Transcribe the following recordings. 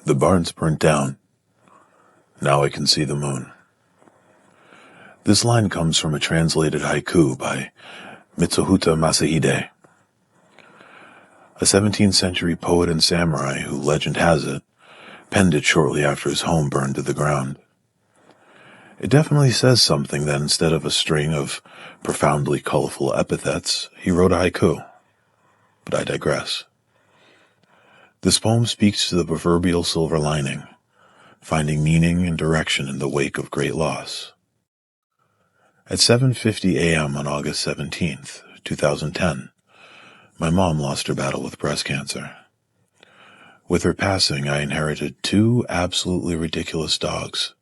The barn's burnt down. Now I can see the moon. This line comes from a translated haiku by Mitsuhuta Masahide, a 17th century poet and samurai who, legend has it, penned it shortly after his home burned to the ground. It definitely says something that instead of a string of profoundly colorful epithets, he wrote a haiku. But I digress. This poem speaks to the proverbial silver lining, finding meaning and direction in the wake of great loss. At 7:50 a.m. on August 17th, 2010, my mom lost her battle with breast cancer. With her passing, I inherited two absolutely ridiculous dogs,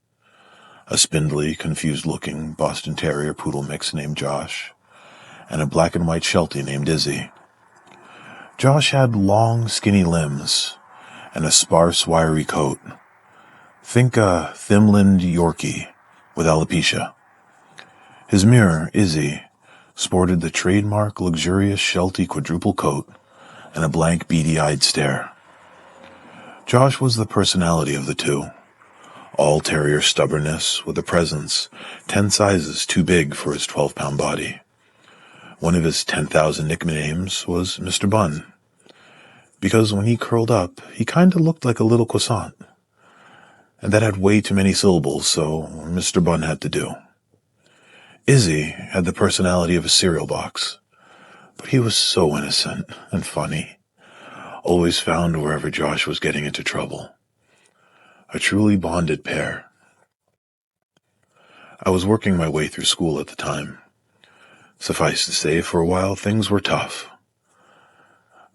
a spindly, confused-looking Boston Terrier poodle mix named Josh, and a black and white Sheltie named Izzy. Josh had long, skinny limbs and a sparse, wiry coat. Think a thin-limbed Yorkie with alopecia. His mirror, Izzy, sported the trademark luxurious Sheltie quadruple coat and a blank, beady-eyed stare. Josh was the personality of the two, all terrier stubbornness with a presence 10 sizes too big for his 12-pound body. One of his 10,000 nicknames was Mr. Bun, because when he curled up, he kinda looked like a little croissant. And that had way too many syllables, so Mr. Bun had to do. Izzy had the personality of a cereal box, but he was so innocent and funny, always found wherever Josh was getting into trouble. A truly bonded pair. I was working my way through school at the time. Suffice to say, for a while things were tough.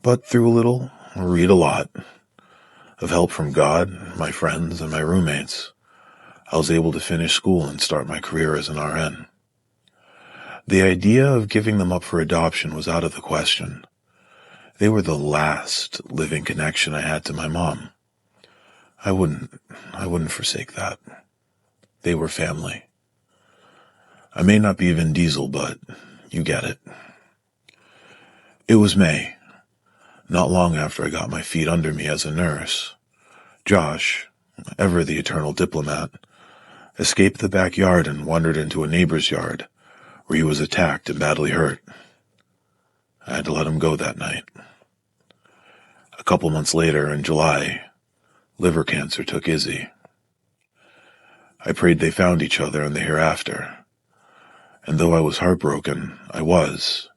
But through a little, read a lot, of help from God, my friends, and my roommates, I was able to finish school and start my career as an RN. The idea of giving them up for adoption was out of the question. They were the last living connection I had to my mom. I wouldn't forsake that. They were family. I may not be Vin Diesel, but you get it. It was May, not long after I got my feet under me as a nurse. Josh, ever the eternal diplomat, escaped the backyard and wandered into a neighbor's yard, where he was attacked and badly hurt. I had to let him go that night. A couple months later, in July, liver cancer took Izzy. I prayed they found each other in the hereafter, and though I was heartbroken, I was,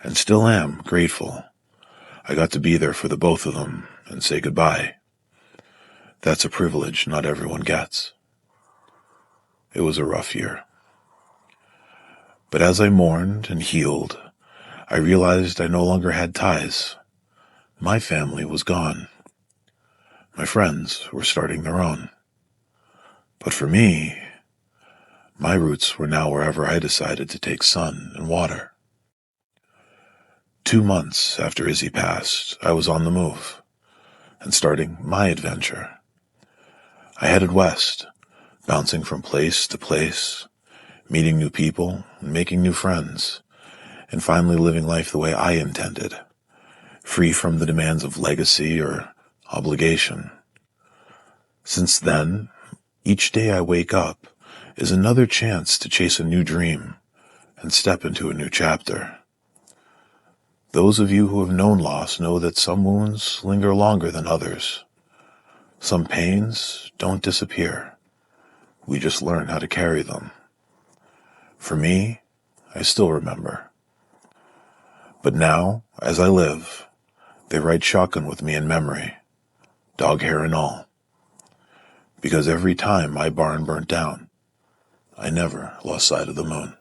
and still am, grateful. I got to be there for the both of them and say goodbye. That's a privilege not everyone gets. It was a rough year. But as I mourned and healed, I realized I no longer had ties. My family was gone. My friends were starting their own. But for me, my roots were now wherever I decided to take sun and water. 2 months after Izzy passed, I was on the move and starting my adventure. I headed west, bouncing from place to place, meeting new people, and making new friends, and finally living life the way I intended, free from the demands of legacy or obligation. Since then, each day I wake up is another chance to chase a new dream and step into a new chapter. Those of you who have known loss know that some wounds linger longer than others. Some pains don't disappear. We just learn how to carry them. For me, I still remember. But now, as I live, they ride shotgun with me in memory, dog hair and all. Because every time my barn burnt down, I never lost sight of the moon.